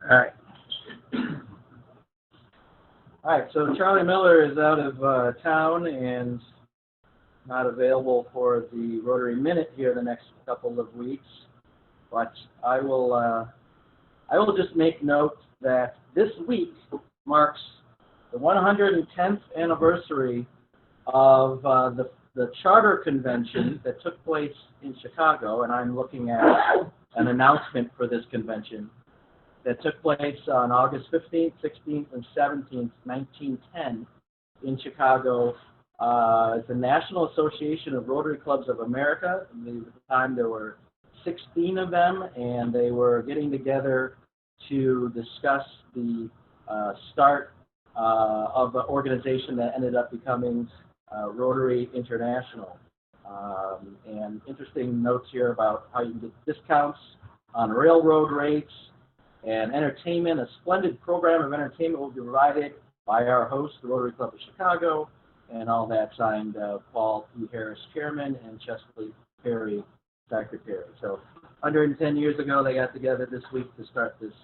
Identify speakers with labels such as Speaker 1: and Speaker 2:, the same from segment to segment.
Speaker 1: All right. All right, so Charlie Miller is out of town and not available for the Rotary Minute here the next couple of weeks, but I will just make note that this week marks the 110th anniversary of the charter convention that took place in Chicago, and I'm looking at an announcement for this convention that took place on August 15th, 16th, and 17th, 1910 in Chicago. It's the National Association of Rotary Clubs of America. At the time there were 16 of them, and they were getting together to discuss the start of the organization that ended up becoming Rotary International. And interesting notes here about how you can get discounts on railroad rates and entertainment. A splendid program of entertainment will be provided by our host, the Rotary Club of Chicago, and all that signed Paul P. Harris, Chairman, and Chesley Perry, Secretary. So 110 years ago, they got together this week to start this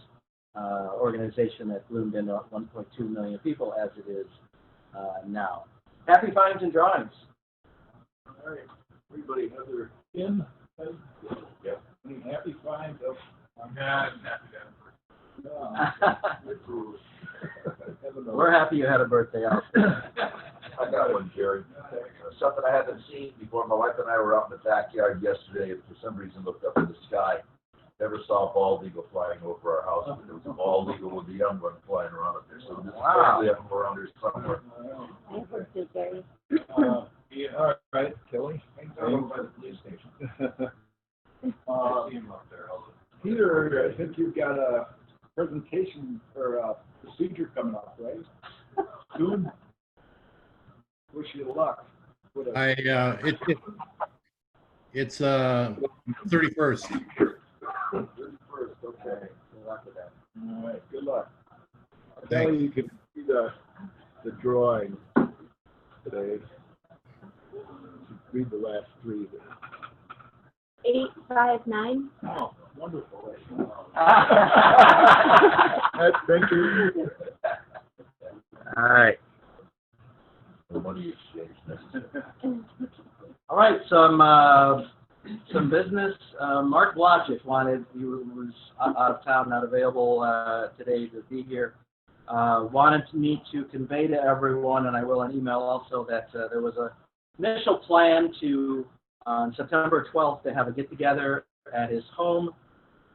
Speaker 1: organization that bloomed into 1.2 million people as it is now. Happy finds and drawings.
Speaker 2: All right, everybody have their pin? Yeah. Any happy finds of?
Speaker 1: We're happy you had a birthday out.
Speaker 3: I got one, Jerry. Something I haven't seen before. My wife and I were out in the backyard yesterday and for some reason looked up in the sky. Never saw a bald eagle flying over our house, but there was a bald eagle with a young one flying around up there. So this is probably up around here somewhere.
Speaker 2: Yeah, all right, Kelly. Over by the police station. Peter, I think you've got a presentation or a procedure coming up, right? Soon. Wish you luck.
Speaker 4: It's 31st.
Speaker 2: 31st, okay.
Speaker 1: Good luck with that.
Speaker 2: All right, good luck.
Speaker 4: Thanks.
Speaker 2: Now you can see the drawing today. Read the last three there.
Speaker 5: 859.
Speaker 2: Oh, wonderful. Thank you.
Speaker 1: All right.
Speaker 3: Money exchange.
Speaker 1: All right, some business. Mark Blodgett he was out of town, not available today to be here. Wanted me to convey to everyone, and I will in email also, that there was an initial plan to, on September 12th, to have a get-together at his home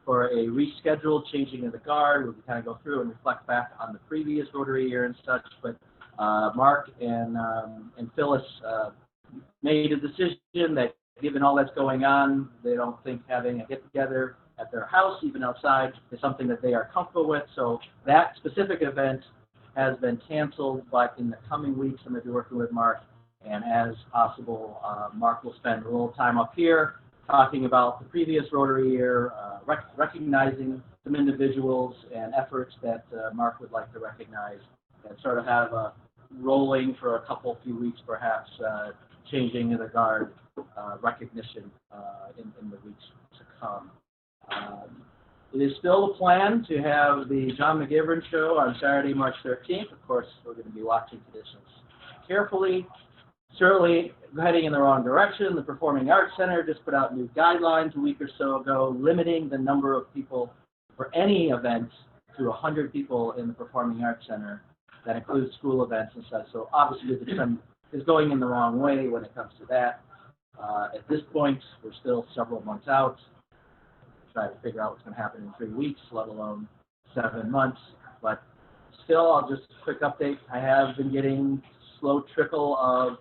Speaker 1: for a rescheduled changing of the guard. We can kind of go through and reflect back on the previous Rotary year and such, but Mark and Phyllis made a decision that, given all that's going on, they don't think having a get-together at their house, even outside, is something that they are comfortable with. So that specific event has been canceled, but in the coming weeks, I'm going to be working with Mark, and as possible, Mark will spend a little time up here talking about the previous Rotary year, recognizing some individuals and efforts that Mark would like to recognize, and sort of have a rolling for a few weeks perhaps, changing the guard recognition in the weeks to come. It is still the plan to have the John McGivern show on Saturday, March 13th. Of course, we're going to be watching conditions carefully. Certainly heading in the wrong direction. The Performing Arts Center just put out new guidelines a week or so ago, limiting the number of people for any event to 100 people in the Performing Arts Center. That includes school events and such. So obviously the trend is going in the wrong way when it comes to that. At this point, we're still several months out. Try to figure out what's going to happen in 3 weeks, let alone 7 months. But still, I'll just quick update. I have been getting slow trickle of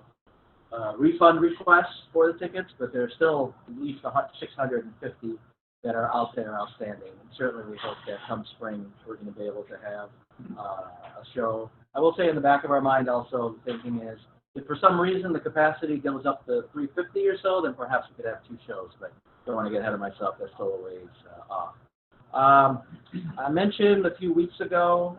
Speaker 1: refund requests for the tickets, but there's still at least 650 that are out there outstanding. And certainly we hope that come spring we're going to be able to have a show. I will say in the back of our mind also, the thinking is, if for some reason the capacity goes up to 350 or so, then perhaps we could have 2 shows, but don't want to get ahead of myself. That's still a ways off. I mentioned a few weeks ago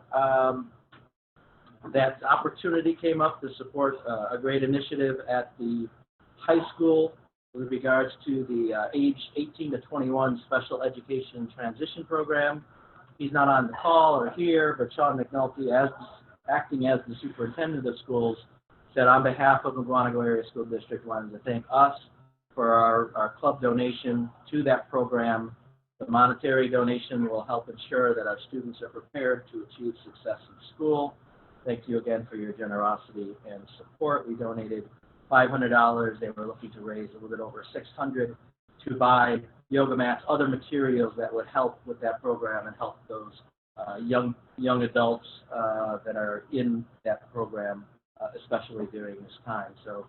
Speaker 1: that opportunity came up to support a great initiative at the high school with regards to the age 18 to 21 special education transition program. he's not on the call or here, but Sean McNulty, acting as the superintendent of schools, said on behalf of Mukwonago Area School District, wanted to thank us for our club donation to that program. The monetary donation will help ensure that our students are prepared to achieve success in school. Thank you again for your generosity and support. We donated $500. They were looking to raise a little bit over $600 to buy yoga mats, other materials that would help with that program and help those young adults that are in that program, especially during this time. So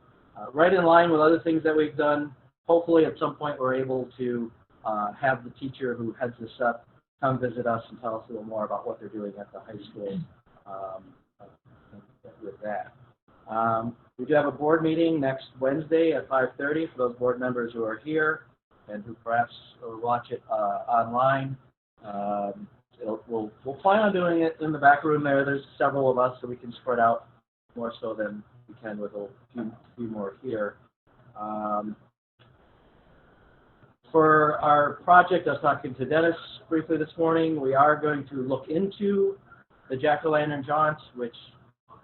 Speaker 1: right in line with other things that we've done, hopefully at some point we're able to have the teacher who heads this up come visit us and tell us a little more about what they're doing at the high school with that. We do have a board meeting next Wednesday at 5:30 for those board members who are here and who perhaps will watch it online. We'll plan on doing it in the back room there. There's several of us, so we can spread out more so than we can with a few more here. For our project, I was talking to Dennis briefly this morning. We are going to look into the Jack-o'-lantern jaunt, which,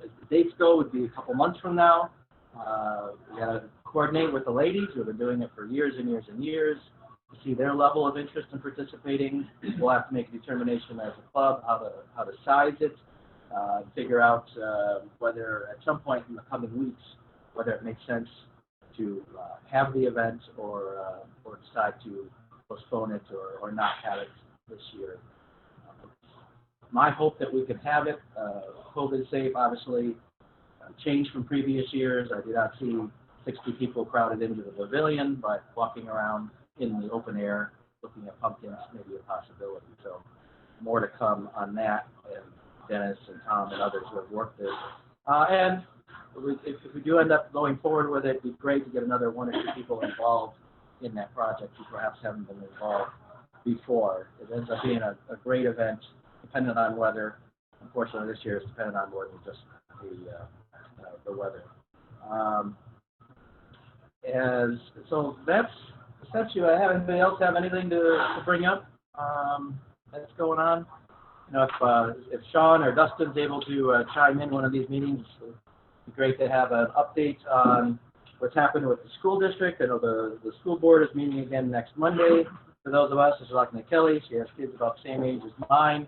Speaker 1: as the dates go, would be a couple months from now. We got to coordinate with the ladies who have been doing it for years and years and years to see their level of interest in participating. We'll have to make a determination as a club how to size it, figure out whether at some point in the coming weeks whether it makes sense to have the event or decide to postpone it or not have it this year. My hope that we can have it, COVID safe, obviously, changed from previous years. I did not see 60 people crowded into the pavilion, but walking around in the open air, looking at pumpkins may be a possibility. So more to come on that, and Dennis and Tom and others who have worked this. And if we do end up going forward with it, it'd be great to get another 1 or 2 people involved in that project who perhaps haven't been involved before. It ends up being a great event, dependent on weather. Unfortunately, this year it's dependent on more than just the weather. So that's essentially what I have. Anybody else have anything to bring up that's going on? You know, if Sean or Dustin's able to chime in one of these meetings, it'd be great to have an update on what's happened with the school district. I know the school board is meeting again next Monday. For those of us, this is talking to Kelly. She has kids about the same age as mine.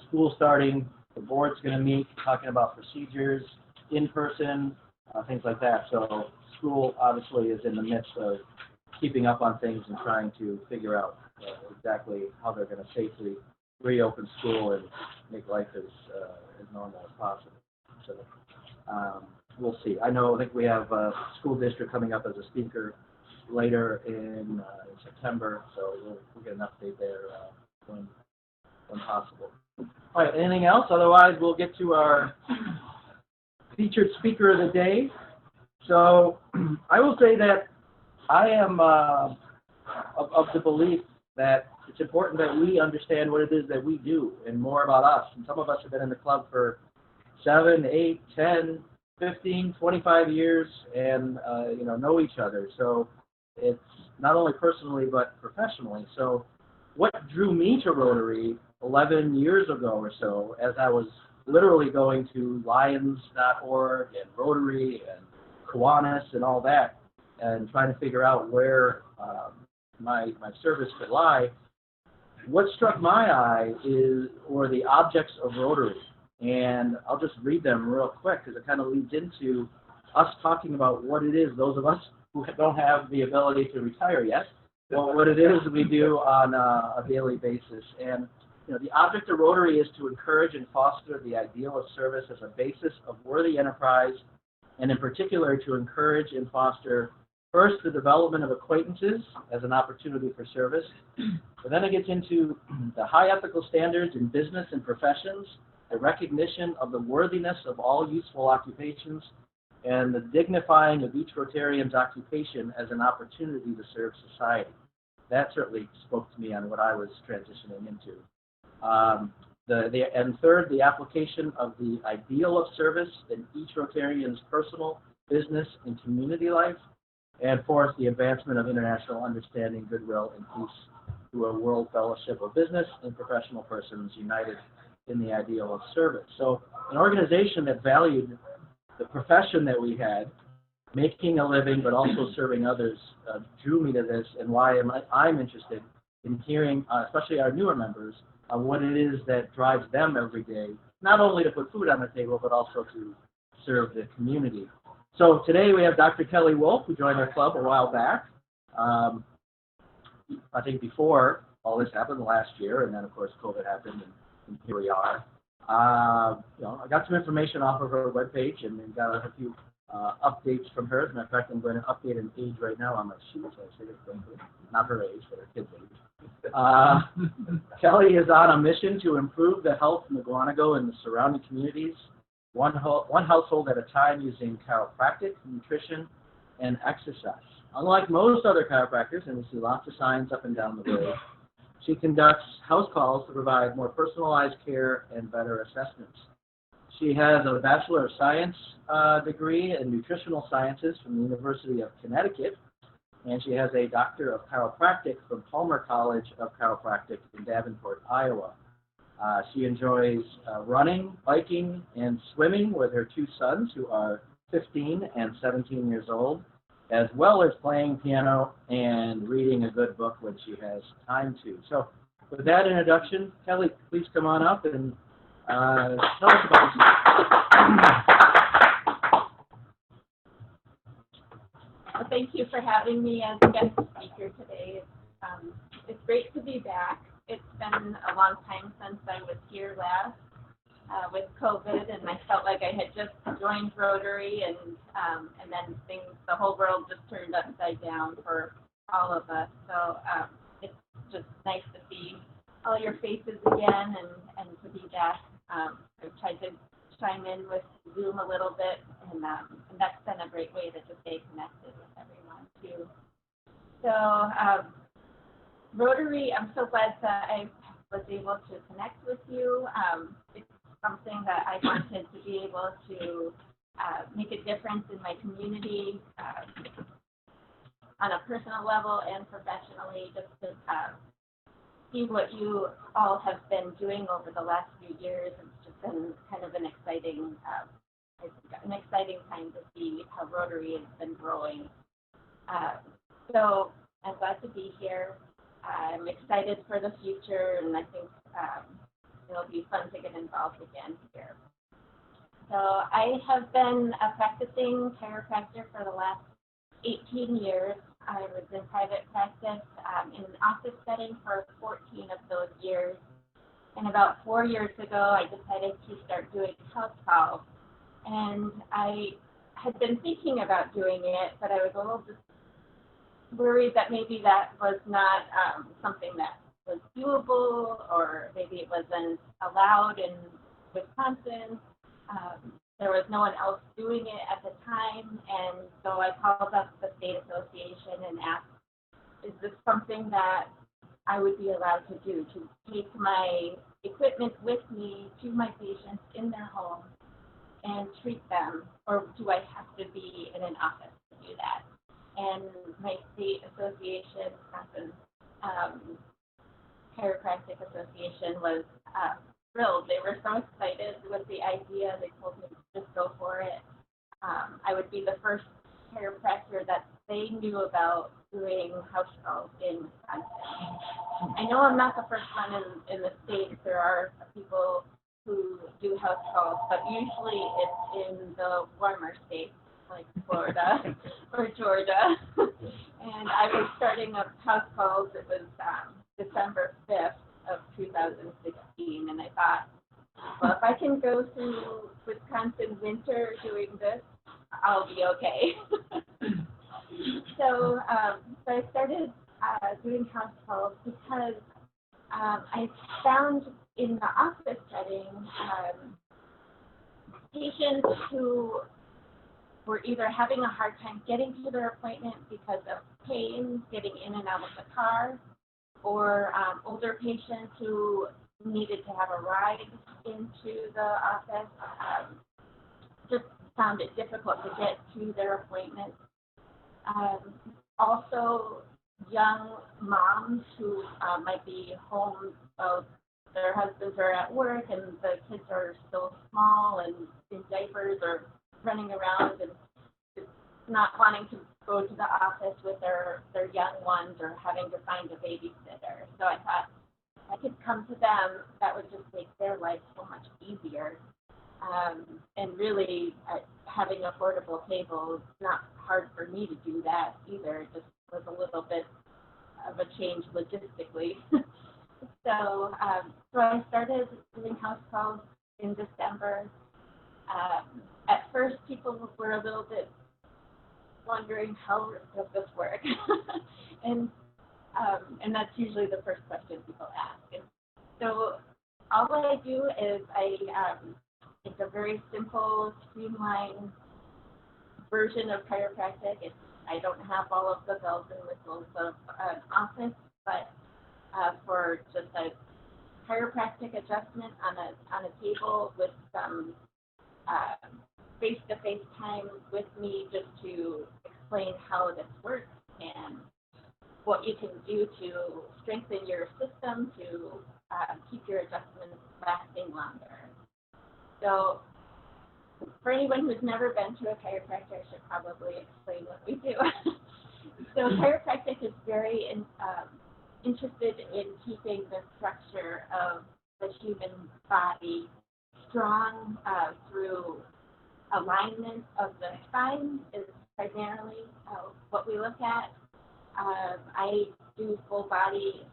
Speaker 1: School starting, the board's going to meet, talking about procedures, in person, things like that. So school obviously is in the midst of keeping up on things and trying to figure out exactly how they're going to safely reopen school and make life as normal as possible. So we'll see. I think we have a school district coming up as a speaker later in September, so we'll get an update there when possible. All right, anything else? Otherwise, we'll get to our featured speaker of the day. So I will say that I am of the belief that it's important that we understand what it is that we do and more about us. And some of us have been in the club for 7, 8, 10, 15, 25 years and know each other. So it's not only personally but professionally. So what drew me to Rotary 11 years ago or so, as I was literally going to Lions.org and Rotary and Kiwanis and all that, and trying to figure out where my service could lie, what struck my eye were the objects of Rotary. And I'll just read them real quick because it kind of leads into us talking about what it is, those of us who don't have the ability to retire yet, what it is we do on a daily basis. And the object of Rotary is to encourage and foster the ideal of service as a basis of worthy enterprise, and in particular to encourage and foster, first, the development of acquaintances as an opportunity for service, but then it gets into the high ethical standards in business and professions, the recognition of the worthiness of all useful occupations, and the dignifying of each Rotarian's occupation as an opportunity to serve society. That certainly spoke to me on what I was transitioning into. And third, the application of the ideal of service in each Rotarian's personal, business, and community life. And fourth, the advancement of international understanding, goodwill, and peace to a world fellowship of business and professional persons united in the ideal of service. So an organization that valued the profession that we had, making a living but also serving others, drew me to this, and why I'm interested in hearing, especially our newer members, what it is that drives them every day, not only to put food on the table, but also to serve the community. So today we have Dr. Kelly Wolf, who joined our club a while back. I think before all this happened last year, and then of course COVID happened, and here we are. I got some information off of her webpage, and then got a few updates from her. As a matter of fact, I'm going to update an age right now on my sheet, so I say it not her age, but her kid's age. Kelly is on a mission to improve the health of Mukwonago and the surrounding communities, one household at a time, using chiropractic, nutrition, and exercise. Unlike most other chiropractors, and we see lots of signs up and down the road, she conducts house calls to provide more personalized care and better assessments. She has a Bachelor of Science degree in Nutritional Sciences from the University of Connecticut, and she has a Doctor of Chiropractic from Palmer College of Chiropractic in Davenport, Iowa. She enjoys running, biking, and swimming with her two sons, who are 15 and 17 years old, as well as playing piano and reading a good book when she has time to. So with that introduction, Kelly, please come on up and tell us about yourself.
Speaker 5: Well, thank you for having me as a guest speaker today. It's great to be back. It's been a long time since I was here last with COVID, and I felt like I had just joined Rotary, and then the whole world just turned upside down for all of us. So it's just nice to see all your faces again and to be back. I've tried to chime in with Zoom a little bit, and that's been a great way to just stay connected with everyone too. So Rotary, I'm so glad that I was able to connect with you. It's something that I wanted to be able to make a difference in my community on a personal level and professionally, just to see what you all have been doing over the last few years. It's just been kind of an exciting time to see how Rotary has been growing. So I'm glad to be here. I'm excited for the future, and I think it'll be fun to get involved again here. So I have been a practicing chiropractor for the last 18 years. I was in private practice in an office setting for 14 of those years. And about 4 years ago, I decided to start doing house calls. And I had been thinking about doing it, but I was a little just worried that maybe that was not something that was doable, or maybe it wasn't allowed in Wisconsin. There was no one else doing it at the time, and so I called up the state association and asked, is this something that I would be allowed to do, to take my equipment with me to my patients in their home and treat them, or do I have to be in an office to do that? And my state association, Wisconsin Chiropractic Association, was thrilled. They were so excited with the idea. They told me to just go for it. I would be the first chiropractor that they knew about doing house calls in Wisconsin. I know I'm not the first one in the state. There are people who do house calls, but usually it's in the warmer states like Florida or Georgia. And I was starting up house calls. It was December 5th of 2016, and I thought, well, if I can go through Wisconsin winter doing this, I'll be okay. So I started doing house calls because I found in the office setting patients who were either having a hard time getting to their appointment because of pain, getting in and out of the car, or older patients who needed to have a ride into the office, just found it difficult to get to their appointments. Also, young moms who might be home, their husbands are at work and the kids are still small and in diapers or running around and not wanting to go to the office with their young ones or having to find a babysitter. So I thought I could come to them. That would just make their life so much easier. And really, having affordable tables, not hard for me to do that either. It just was a little bit of a change logistically. So I started doing house calls in December. At first, people were a little bit wondering, how does this work? and that's usually the first question people ask. And so all I do is it's a very simple, streamlined version of chiropractic. I don't have all of the bells and whistles of an office, but for just a chiropractic adjustment on a table with some face-to-face time with me just to explain how this works and what you can do to strengthen your system to keep your adjustments lasting longer. So for anyone who's never been to a chiropractor, I should probably explain what we do. So chiropractic is very interested in keeping the structure of the human body strong through alignment of the spine is primarily what we look at. I do full body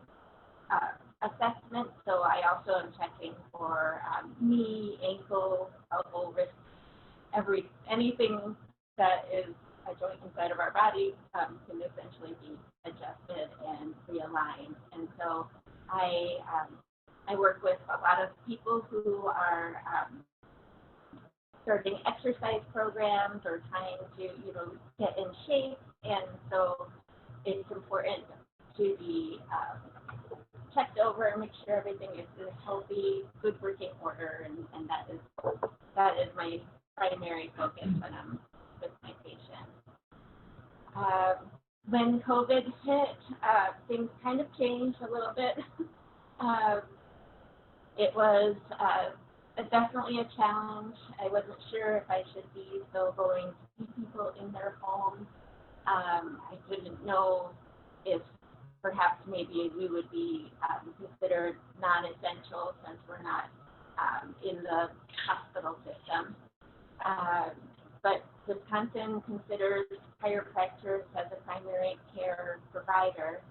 Speaker 5: assessment, so I also am checking for knee, ankle, elbow, wrist, anything that is a joint inside of our body can essentially be adjusted and realigned. And so I work with a lot of people who are starting exercise programs or trying to get in shape, and so it's important to be checked over and make sure everything is in healthy, good working order, and that is my primary focus when I'm with my patients. When COVID hit, things kind of changed a little bit. It was definitely a challenge. I wasn't sure if I should be still going to see people in their homes. I didn't know if perhaps maybe we would be considered non-essential since we're not in the hospital system. But Wisconsin considers chiropractors as a primary care provider,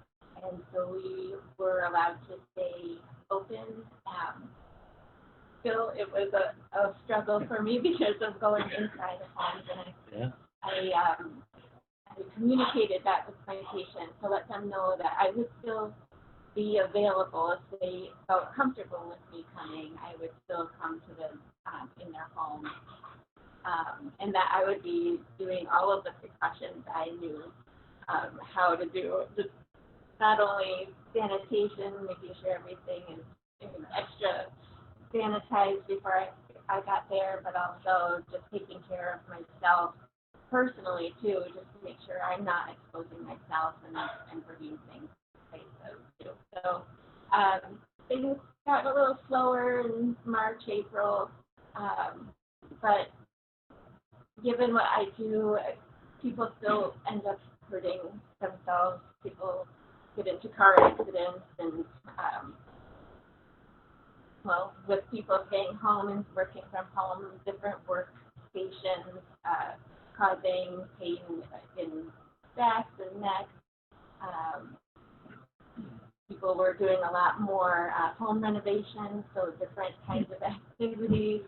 Speaker 5: and so we were allowed to stay open. Still, it was a struggle for me because of going inside of homes, and I communicated that with my patients to let them know that I would still be available if they felt comfortable with me coming. I would still come to them in their home, and that I would be doing all of the precautions I knew how to do. Just not only sanitation, making sure everything is extra sanitized before I got there, but also just taking care of myself personally too, just to make sure I'm not exposing myself and bringing things places too. So things got a little slower in March, April, but given what I do, people still end up hurting themselves. People get into car accidents and with people staying home and working from home, different workstations causing pain in backs and necks. People were doing a lot more home renovations, so different kinds of activities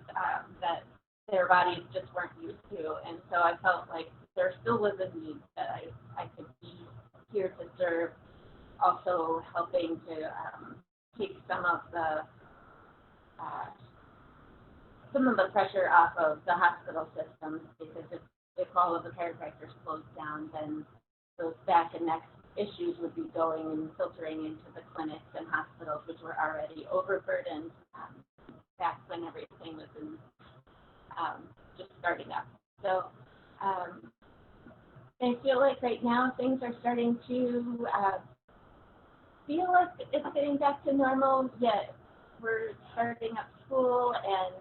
Speaker 5: that their bodies just weren't used to. And so I felt like there still was a need that I could be here to serve, also helping to take some of the pressure off of the hospital systems, because if all of the chiropractors closed down, then those back and neck issues would be going and filtering into the clinics and hospitals, which were already overburdened back when everything was just starting up. So I feel like right now things are starting to feel like it's getting back to normal, yet we're starting up school, and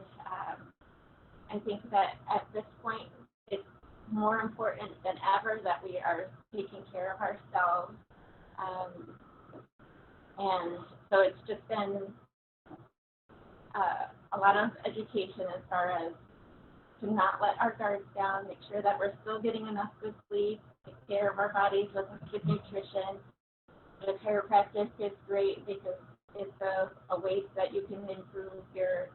Speaker 5: I think that at this point it's more important than ever that we are taking care of ourselves. And so it's just been a lot of education as far as to not let our guards down, make sure that we're still getting enough good sleep, take care of our bodies with good nutrition. The chiropractic is great because it's a way that you can improve your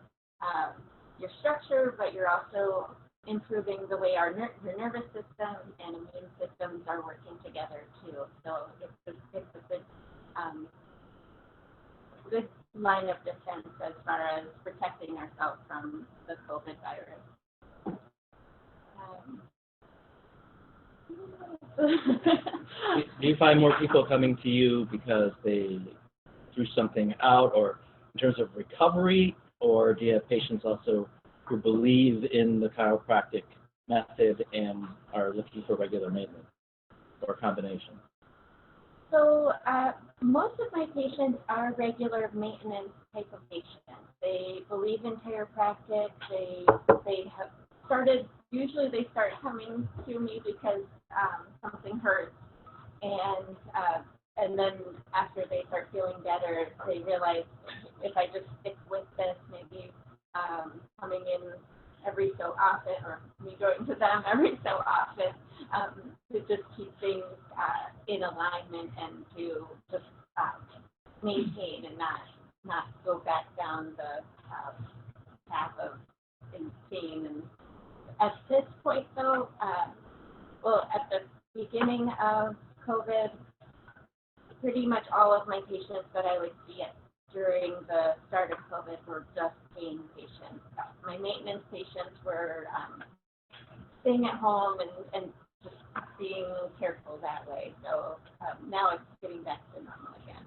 Speaker 5: structure, but you're also improving the way your nervous system and immune systems are working together too. So it's a good line of defense as far as protecting ourselves from the COVID virus.
Speaker 6: Do you find more people coming to you because they threw something out, or in terms of recovery, or do you have patients also who believe in the chiropractic method and are looking for regular maintenance, or a combination?
Speaker 5: So most of my patients are regular maintenance type of patients. They believe in chiropractic. They have started. Usually, they start coming to me because something hurts, and then after they start feeling better, they realize if I just stick with this, maybe coming in every so often, or me going to them every so often, to just keep things in alignment and to just maintain and not go back down the path of pain. And at this point, though, at the beginning of COVID, pretty much all of my patients that I would see during the start of COVID were just pain patients. My maintenance patients were staying at home and just being careful that way. So now it's getting back to normal again.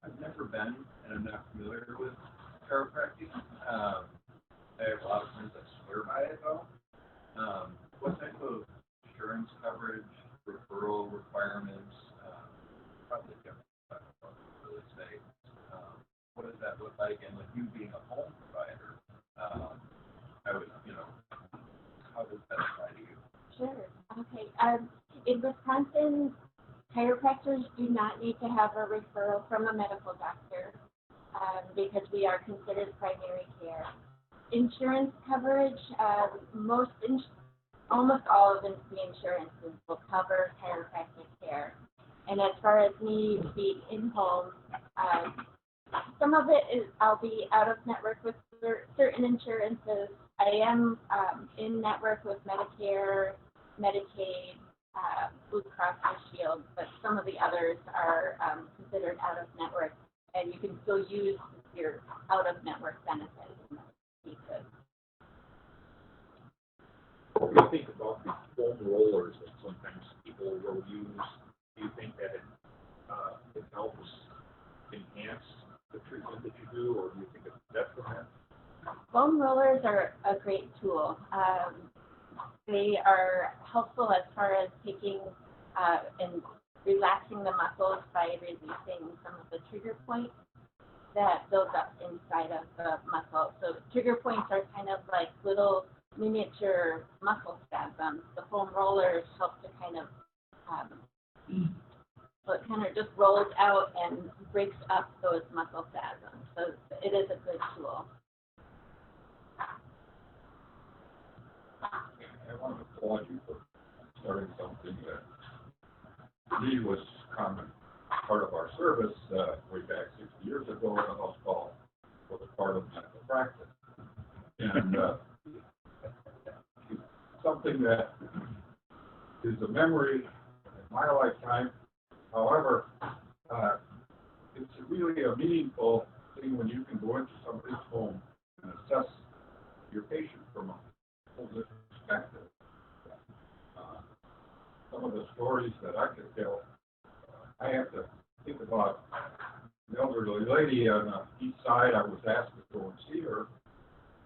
Speaker 7: I've never been, and I'm not familiar with chiropractic. I have a lot of friends that swear by it, though. What type of insurance coverage, referral requirements, probably different, really say, what does that look like? And with you being a home provider, I would, how does that apply to you?
Speaker 5: Sure. Okay. In Wisconsin, chiropractors do not need to have a referral from a medical doctor because we are considered primary care. Insurance coverage, almost all of the insurances will cover chiropractic care. And as far as me being in-home, some of it is I'll be out of network with certain insurances. I am in network with Medicare, Medicaid, Blue Cross Blue Shield, but some of the others are considered out of network, and you can still use your out of network benefits.
Speaker 7: What do you think about these foam rollers that sometimes people will use? Do you think that it helps enhance the treatment that you do, or do you think it's detriment?
Speaker 5: Foam rollers are a great tool. They are helpful as far as taking and relaxing the muscles by releasing some of the trigger points that build up inside of the muscle. So trigger points are kind of like little miniature muscle spasms. The foam rollers help to kind of so it kind of just rolls out and breaks up those muscle spasms. So it is a good tool.
Speaker 7: I want to applaud you for starting something that to me was common part of our service way back 60 years ago in a house call was part of medical practice. And something that is a memory in my lifetime. However, it's really a meaningful thing when you can go into somebody's home and assess your patient from a whole different perspective. Some of the stories that I could tell, I have to think about an elderly lady on the east side. I was asked to go and see her.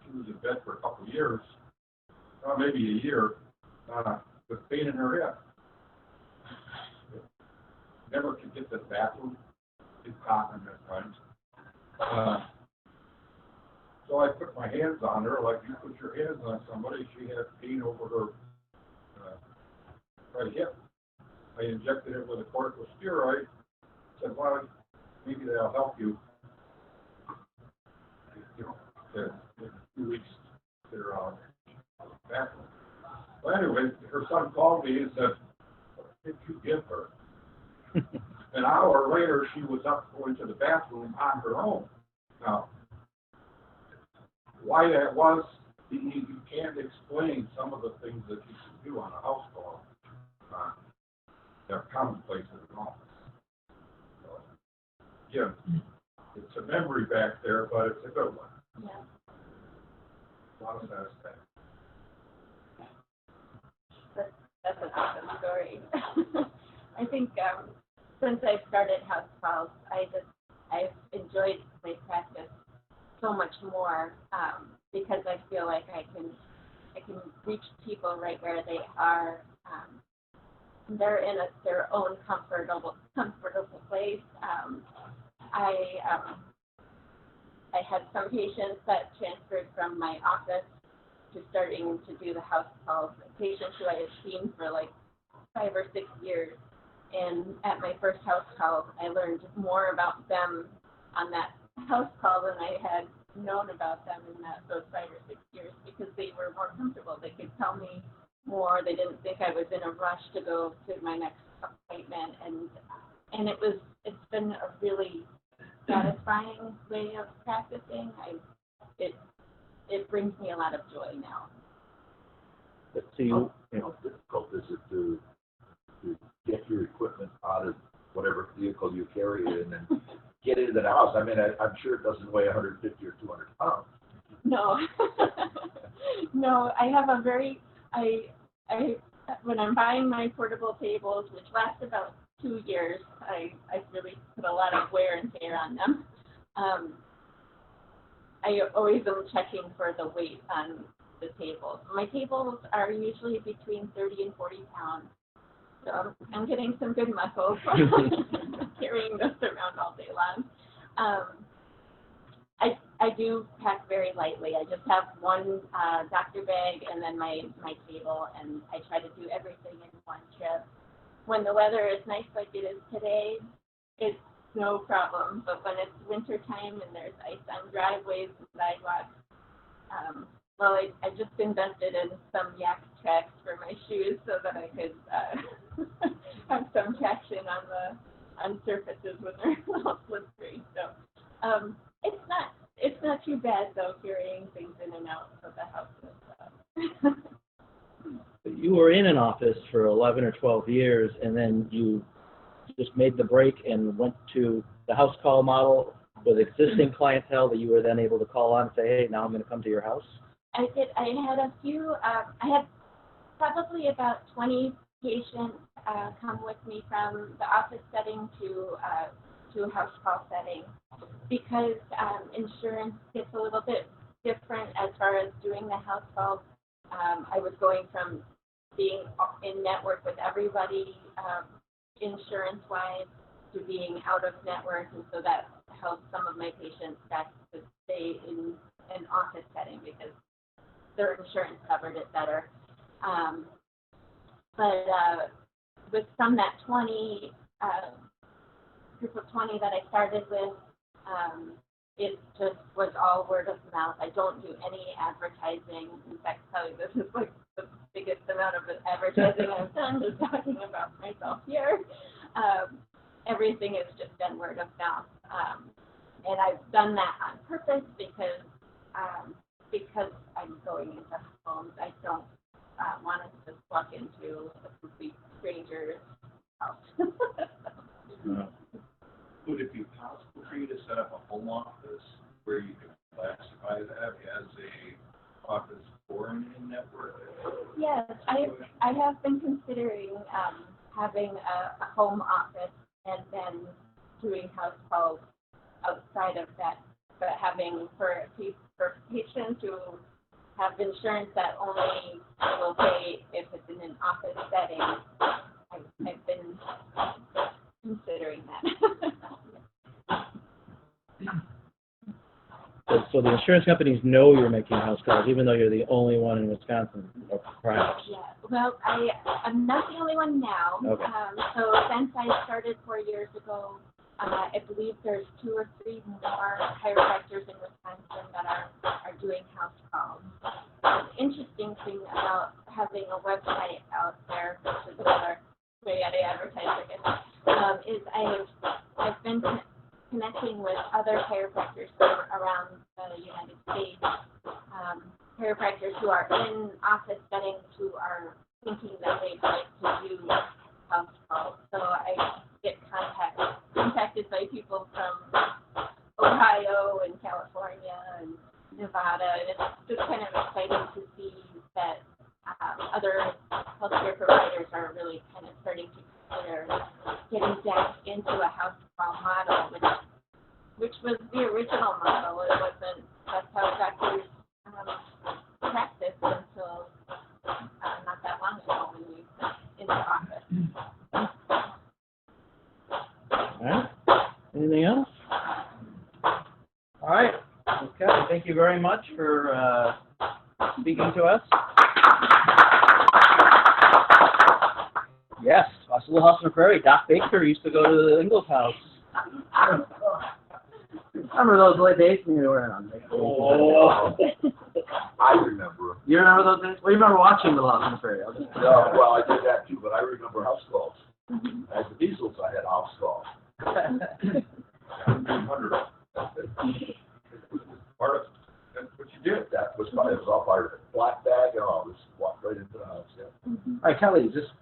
Speaker 7: She was in bed for a couple of years, maybe a year, with pain in her hip.
Speaker 8: never could get the bathroom incontinent right. So I put my hands on her, like you put your hands on somebody. She had pain over her right hip. I injected it with a corticosteroid. Said, well, maybe that'll help you. You know, in a few weeks, they're back. Well, anyway, her son called me and said, what did you give her? An hour later, she was up going to the bathroom on her own. Now, why that was, you can't explain some of the things that you can do on a house call. They're commonplace in an office. So, yeah, it's a memory back there, but it's a good one.
Speaker 5: Yeah.
Speaker 8: A lot of satisfaction.
Speaker 5: That's an awesome story. I think since I started house calls, I've enjoyed my practice so much more because I feel like I can reach people right where they are. They're in their own comfortable place. I had some patients that transferred from my office to starting to do the house calls. Patients who I had seen for like 5 or 6 years, and at my first house call, I learned more about them on that house call than I had known about them in those 5 or 6 years because they were more comfortable. They could tell me more. They didn't think I was in a rush to go to my next appointment, and it's been a really satisfying way of practicing. It brings me a lot of joy now.
Speaker 6: So you,
Speaker 3: How difficult is it to get your equipment out of whatever vehicle you carry it in and get into the house? I mean, I'm sure it doesn't weigh 150 or 200 pounds.
Speaker 5: No, no. I have a very when I'm buying my portable tables, which last about 2 years, I really put a lot of wear and tear on them. I always am checking for the weight on the tables. My tables are usually between 30 and 40 pounds, so I'm getting some good muscles carrying this around all day long. I do pack very lightly. I just have one doctor bag and then my table, and I try to do everything in one trip. When the weather is nice like it is today, it's no problem. But when it's winter time and there's ice on driveways and sidewalks, well, I just invested in some yak tracks for my shoes so that I could have some traction on surfaces when they're a little slippery. So it's not too bad though, carrying things in and out of the house.
Speaker 6: you were in an office for 11 or 12 years, and then you just made the break and went to the house call model with existing clientele that you were then able to call on and say, hey, now I'm going to come to your house?
Speaker 5: I did. I had a few. I had probably about 20 patients come with me from the office setting to a house call setting because insurance gets a little bit different as far as doing the house calls. I was going from being in network with everybody insurance-wise to being out of network, and so that helped some of my patients that could stay in an office setting because their insurance covered it better. But with from that 20 group of 20 that I started with, it just was all word of mouth. I don't do any advertising. In fact, probably this is like the biggest amount of advertising I've done, just talking about myself here. Everything is just done word of mouth. And I've done that on purpose because I'm going into homes. I don't want to just walk into a complete stranger's house.
Speaker 8: Would it be possible for you to set up a home office where you could classify that as a office for an in-network?
Speaker 5: Yes, I have been considering having a home office and then doing house calls outside of that, but having for patients who have insurance that only will pay if it's in an office setting. I've been considering that.
Speaker 6: So the insurance companies know you're making house calls, even though you're the only one in Wisconsin, or perhaps.
Speaker 5: Yeah, well, I'm not the only one now.
Speaker 6: Okay.
Speaker 5: So since I started 4 years ago, I believe there's 2 or 3 more chiropractors in Wisconsin that are doing house calls. The interesting thing about having a website out there, which is another way I advertise, I guess, is I've been connecting with other chiropractors from around the United States, chiropractors who are in office settings who are thinking that they'd like to do house calls. So I get contacted by people from Ohio and California and Nevada, and it's just kind of exciting to see that other healthcare providers are really kind of starting to consider getting back into a house call model, which was the original model. It wasn't, that's how doctors practiced until not that long ago when we went into office.
Speaker 6: All right. Anything else?
Speaker 1: All right. Okay. Thank you very much for speaking to us. Yes, Little House on the Prairie. Doc Baker used to go to the Ingalls house. Remember those late days when you were around?
Speaker 3: Oh, I remember.
Speaker 1: You remember those days? Well, you remember watching Little House on the Prairie.
Speaker 3: No, well, I did that too, but I remember house calls. As the Diesels, I had house calls.
Speaker 8: Part of, that's what you did.
Speaker 3: That was, it was all part of it. Black bag and all, just walked right into the house, yeah.
Speaker 1: All right, Kelly, just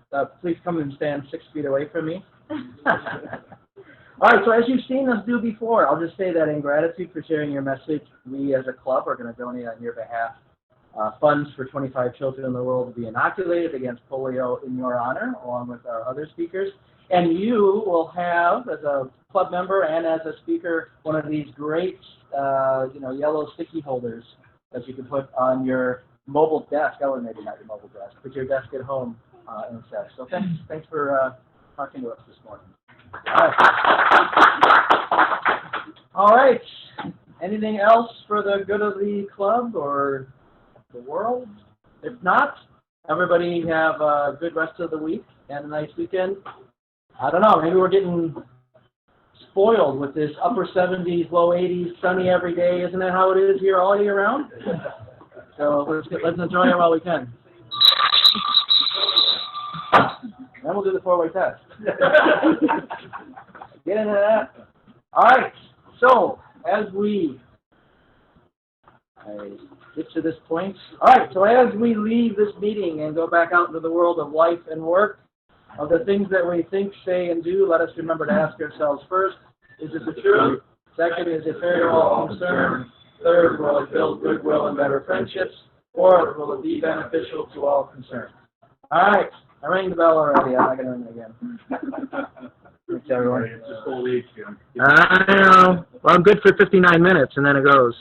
Speaker 1: please come and stand 6 feet away from me. All right, so as you've seen us do before, I'll just say that in gratitude for sharing your message, we as a club are going to donate on your behalf funds for 25 children in the world to be inoculated against polio in your honor, along with our other speakers. And you will have, as a club member and as a speaker, one of these great, yellow sticky holders that you can put on your mobile desk. Oh, maybe not your mobile desk, but your desk at home instead. So thanks for talking to us this morning. All right. Anything else for the good of the club or the world? If not, everybody have a good rest of the week and a nice weekend. I don't know, maybe we're getting spoiled with this upper 70s, low 80s, sunny every day. Isn't that how it is here all year round? So let's enjoy it while we can. Then we'll do the 4-way test. Get into that. All right. So as we get to this point, all right. So as we leave this meeting and go back out into the world of life and work, of the things that we think, say, and do, let us remember to ask ourselves first: is it the truth? Second, is it fair to all concerned? Third, will it build goodwill and better friendships? Fourth, will it be beneficial to all concerned? All right. I rang the bell already. I'm not going to ring it again. Thanks, everyone.
Speaker 8: It's just old age, Jim.
Speaker 1: I know. Well, I'm good for 59 minutes, and then it goes.